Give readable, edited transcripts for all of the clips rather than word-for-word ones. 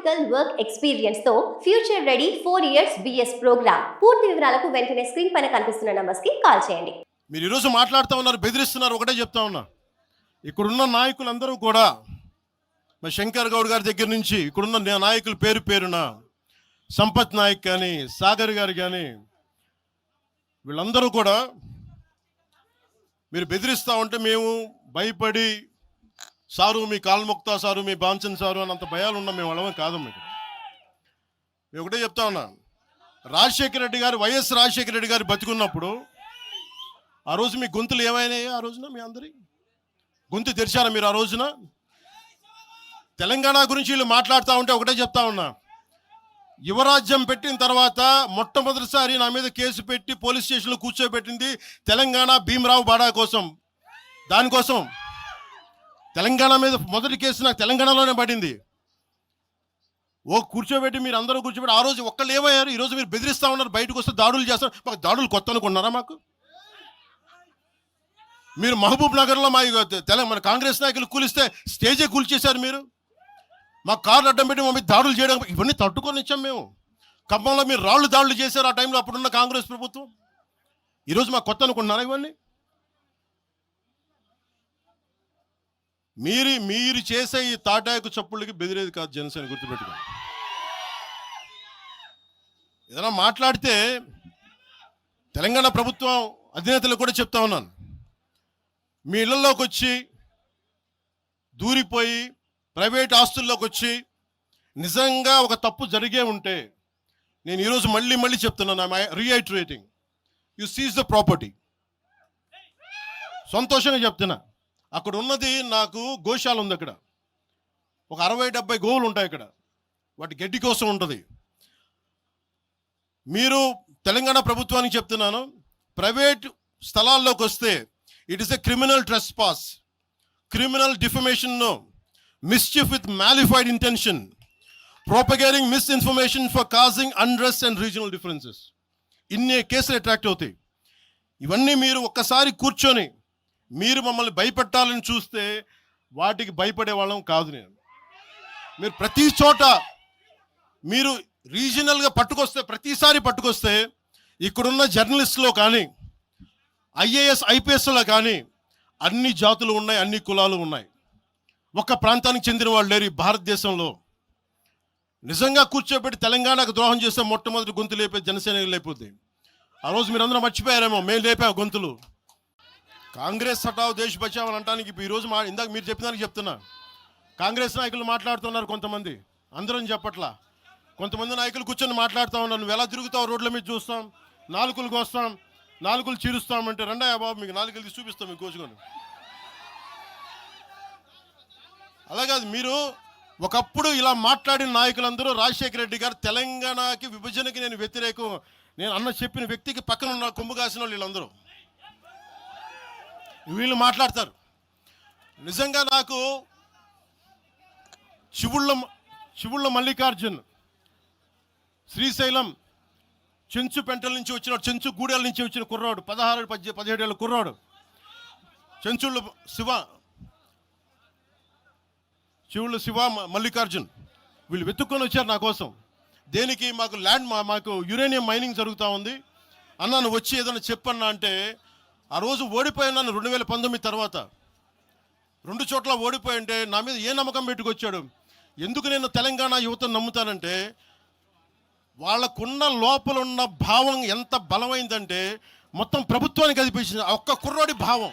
Practical work experience తో future ready 4 years BS program. పూర్తి వివరాలకు వెంటనే స్క్రీన్ పైన కనిపిస్తున్న నంబర్స్ కి కాల్ చేయండి. మీరు ఈరోజు మాట్లాడుతూ ఉన్నారు, బెదిరిస్తున్నారు. ఒకటే చెప్తా ఉన్నా, ఇక్కడున్న నాయకులందరూ కూడా మరి శంకర్ గౌడ్ గారి దగ్గర నుంచి ఇక్కడున్న నాయకులు పేరు పేరున సంపత్ నాయక్ కానీ, సాగర్ గారు కానీ, వీళ్ళందరూ కూడా మీరు బెదిరిస్తూ ఉంటే మేము భయపడి సారు మీ కాల్ముక్తా సారు, మీ బాంచన్ సారు అన్నంత భయాలు ఉన్నాం. మేము వాళ్ళమే కాదు. మీకు మేము ఒకటే చెప్తా ఉన్నా, రాజశేఖర రెడ్డి గారు, వైఎస్ రాజశేఖర రెడ్డి గారు బతికున్నప్పుడు ఆ రోజు మీ గొంతులు ఏమైనాయి? ఆ రోజున మీ అందరి గొంతు తెరిచారా మీరు? ఆ రోజున తెలంగాణ గురించి వీళ్ళు మాట్లాడుతూ ఉంటే ఒకటే చెప్తా ఉన్నా, యువరాజ్యం పెట్టిన తర్వాత మొట్టమొదటిసారి నా మీద కేసు పెట్టి పోలీస్ స్టేషన్లో కూర్చోబెట్టింది తెలంగాణ భీమరావు బాడా కోసం. దానికోసం తెలంగాణ మీద మొదటి కేసు నాకు తెలంగాణలోనే పడింది. కూర్చోబెట్టి మీరు అందరూ కూర్చోబెట్టి ఆ రోజు ఒక్కళ్ళు ఏమయ్యారు? ఈరోజు మీరు బెదిరిస్తూ ఉన్నారు, బయటకు వస్తే దాడులు చేస్తారు. మాకు దాడులు కొత్త అనుకున్నారా? మాకు మీరు మహబూబ్ నగర్లో మన కాంగ్రెస్ నాయకులు కూలిస్తే స్టేజే కూల్చేశారు. మీరు మా కార్లు అడ్డం పెట్టి మా మీద దాడులు చేయడం, ఇవన్నీ తట్టుకొని ఇచ్చాం మేము. ఖమ్మంలో మీరు రాళ్ళు దాడులు చేశారు ఆ టైంలో, అప్పుడున్న కాంగ్రెస్ ప్రభుత్వం. ఈరోజు మాకు కొత్త అనుకుంటున్నారా? ఇవన్నీ మీరు చేసే ఈ తాటాకు చప్పుళ్ళకి బెదిరేది కాదు జనసేన, గుర్తుపెట్టుకోండి. ఏదైనా మాట్లాడితే తెలంగాణ ప్రభుత్వం అధినేతలు కూడా చెప్తా ఉన్నాను, మీ ఇళ్లలోకి వచ్చి దూరిపోయి ప్రైవేట్ ఆస్తుల్లోకి వచ్చి నిజంగా ఒక తప్పు జరిగే ఉంటే, నేను ఈరోజు మళ్ళీ చెప్తున్నాను, రీఐటరేటింగ్, యు సీజ్ ద ప్రాపర్టీ. సంతోషంగా చెప్తున్నా. అక్కడ ఉన్నది నాకు గోశాల ఉంది. అక్కడ ఒక 60-70 గోవులు ఉంటాయి. అక్కడ వాటి గడ్డి కోసం ఉంటుంది. మీరు తెలంగాణ ప్రభుత్వానికి చెప్తున్నాను, ప్రైవేట్ స్థలాల్లోకి వస్తే it is a criminal trespass, criminal defamation, mischief with mala fide intention, propagating misinformation for causing unrest and regional differences. ఇన్ని కేసులు అట్రాక్ట్ అవుతాయి. ఇవన్నీ మీరు ఒక్కసారి కూర్చొని మీరు మమ్మల్ని భయపెట్టాలని చూస్తే వాటికి భయపడే వాళ్ళం కాదు. మీరు ప్రతి చోట మీరు రీజనల్గా ప్రతిసారి పట్టుకొస్తే ఇక్కడున్న జర్నలిస్టులో కానీ, ఐఏఎస్ ఐపీఎస్లో కానీ అన్ని జాతులు ఉన్నాయి, అన్ని కులాలు ఉన్నాయి. ఒక్క ప్రాంతానికి చెందిన వాళ్ళు లేరు ఈ భారతదేశంలో. నిజంగా కూర్చోబెట్టి తెలంగాణకు ద్రోహం చేస్తే మొట్టమొదటి గొంతు లేపే జనసేన లేకపోతే. ఆ రోజు మీరు అందరూ మర్చిపోయారేమో, మేము లేపాము గొంతులు. కాంగ్రెస్ హటావ్ దేశ్ బచావ్ అని అంటానికి ఈరోజు ఇందాక మీరు చెప్పినానికి చెప్తున్నా, కాంగ్రెస్ నాయకులు మాట్లాడుతున్నారు కొంతమంది, అందరం చెప్పట్లా. కొంతమంది నాయకులు కూర్చొని మాట్లాడుతూ ఉన్నారు, నువ్వు ఎలా తిరుగుతావు రోడ్ల మీద చూస్తాం, నాలుకలకు వస్తాం, నాలుకలు చీరుస్తామంటే రండయ్యా బాబు మీకు నాలుకలు తీసి చూపిస్తాం మీకు కోసుకొని. అలాగే మీరు ఒకప్పుడు ఇలా మాట్లాడిన నాయకులందరూ రాజశేఖర రెడ్డి గారు తెలంగాణకి విభజనకి నేను వ్యతిరేకం నేను అన్న చెప్పిన వ్యక్తికి పక్కన ఉన్న కొమ్ము కాసిన వీళ్ళందరూ మాట్లాడతారు. నిజంగా నాకు చివుళ్ళ మల్లికార్జున్, శ్రీశైలం చెంచు పెంటల నుంచి వచ్చిన, చెంచు గూడెల నుంచి వచ్చిన కుర్రాడు, 16-17 ఏళ్ళ కుర్రాడు, చివుళ్ళ శివ మల్లికార్జున్, వీళ్ళు వెతుక్కొని వచ్చారు నా కోసం. దేనికి? మాకు యురేనియం మైనింగ్ జరుగుతూ ఉంది అన్న, నువ్వు వచ్చి ఏదైనా చెప్పన్నా అంటే, ఆ రోజు ఓడిపోయినాను 2019 తర్వాత 2 చోట్ల ఓడిపోయి ఉంటే నా మీద ఏ నమ్మకం పెట్టుకొచ్చాడు. ఎందుకు నేను తెలంగాణ యువతను నమ్ముతానంటే, వాళ్ళకున్న లోపల ఉన్న భావం ఎంత బలమైందంటే మొత్తం ప్రభుత్వానికి అదిపించింది ఒక్క కుర్రోడి భావం.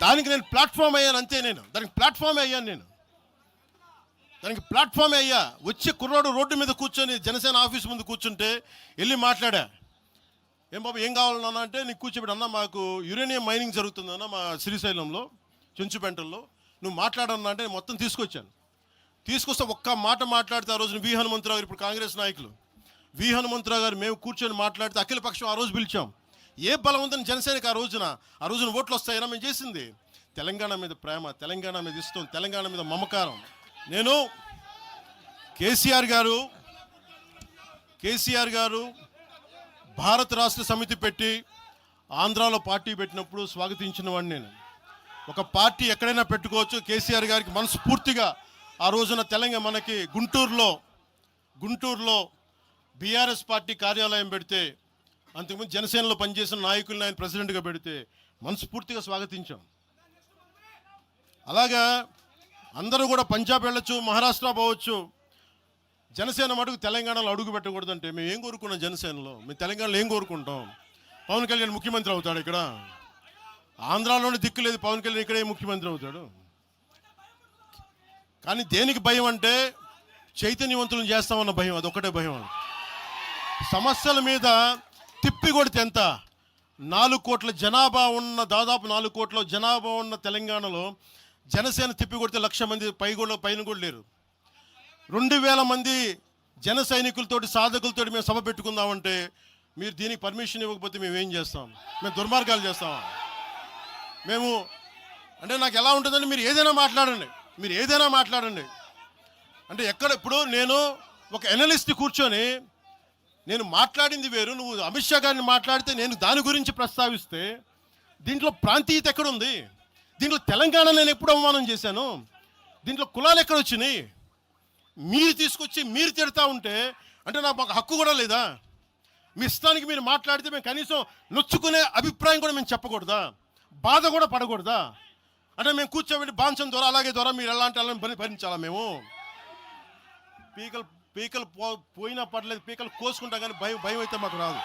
దానికి నేను ప్లాట్ఫామ్ అయ్యాను అంతే. దానికి ప్లాట్ఫామే అయ్యా. వచ్చి కుర్రాడు రోడ్డు మీద కూర్చొని జనసేన ఆఫీస్ ముందు కూర్చుంటే వెళ్ళి మాట్లాడా, ఏం బాబు ఏం కావాలన్నా అంటే, నీకు కూర్చోబెట్టి అన్న మాకు యురేనియం మైనింగ్ జరుగుతుందన్న మా శ్రీశైలంలో చెంచుపెంటల్లో, నువ్వు మాట్లాడన్నా అంటే మొత్తం తీసుకొస్తే ఒక్క మాట మాట్లాడితే ఆ రోజున వి హనుమంతరావు గారు, ఇప్పుడు కాంగ్రెస్ నాయకులు వి హనుమంతరావు గారు, మేము కూర్చొని మాట్లాడితే అఖిల పక్షం ఆ రోజు పిలిచాం. ఏ బలం ఉందని జనసేనకి ఆ రోజున ఓట్లు వస్తాయన్నా మేము చేసింది తెలంగాణ మీద ప్రేమ, తెలంగాణ మీద ఇష్టం, తెలంగాణ మీద మమకారం. నేను కేసీఆర్ గారు భారత రాష్ట్ర సమితి పెట్టి ఆంధ్రాలో పార్టీ పెట్టినప్పుడు స్వాగతించిన వాడిని నేను. ఒక పార్టీ ఎక్కడైనా పెట్టుకోవచ్చు. కేసీఆర్ గారికి మనస్ఫూర్తిగా ఆ రోజున తెలంగాణ మనకి గుంటూరులో బీఆర్ఎస్ పార్టీ కార్యాలయం పెడితే, అంతకుముందు జనసేనలో పనిచేసిన నాయకుల్ని ఆయన ప్రెసిడెంట్గా పెడితే మనస్ఫూర్తిగా స్వాగతించాం. అలాగా అందరూ కూడా పంజాబ్ వెళ్ళొచ్చు, మహారాష్ట్ర పోవచ్చు, జనసేన మటుకు తెలంగాణలో అడుగు పెట్టకూడదంటే మేము ఏం కోరుకున్నాం? జనసేనలో మేము తెలంగాణలో ఏం కోరుకుంటాం? పవన్ కళ్యాణ్ ముఖ్యమంత్రి అవుతాడు ఇక్కడ? ఆంధ్రాలోనే దిక్కు లేదు, పవన్ కళ్యాణ్ ఇక్కడే ముఖ్యమంత్రి అవుతాడు. కానీ దేనికి భయం అంటే చైతన్యవంతులను చేస్తామన్న భయం, అదొక్కటే భయం. సమస్యల మీద తిప్పి కొడితే ఎంత? 4 కోట్ల జనాభా ఉన్న, దాదాపు 4 కోట్ల జనాభా ఉన్న తెలంగాణలో జనసేన తిప్పి కొడితే 1,00,000 మంది పైన కూడా లేరు. 2,000 మంది జన సైనికులతోటి, సాధకులతోటి మేము సభ పెట్టుకుందామంటే మీరు దీనికి పర్మిషన్ ఇవ్వకపోతే మేము ఏం చేస్తాం? మేము దుర్మార్గాలు చేస్తామా? మేము అంటే నాకు ఎలా ఉంటుందంటే మీరు ఏదైనా మాట్లాడండి. అంటే ఎక్కడ ఇప్పుడు నేను ఒక ఎనలిస్ట్ కూర్చొని నేను మాట్లాడింది వేరు, నువ్వు అమిత్ షా గారిని మాట్లాడితే నేను దాని గురించి ప్రస్తావిస్తే దీంట్లో ప్రాంతీయత ఎక్కడుంది? దీంట్లో తెలంగాణ నేను ఎప్పుడు అవమానం చేశాను? దీంట్లో కులాలు ఎక్కడొచ్చినాయి? మీరు తీసుకొచ్చి మీరు తిడతా ఉంటే అంటే నాకు మాకు హక్కు కూడా లేదా? మీ ఇష్టానికి మీరు మాట్లాడితే మేము కనీసం నొచ్చుకునే అభిప్రాయం కూడా మేము చెప్పకూడదా? బాధ కూడా పడకూడదా? అంటే మేము కూర్చోబెట్టి బాంచం ద్వారా అలాగే ద్వారా మీరు ఎలాంటి అలా భరించాలా? మేము పీకలు పోయినా పర్లేదు, పీకలు కోసుకుంటాం, కానీ భయం అయితే మాకు రాదు.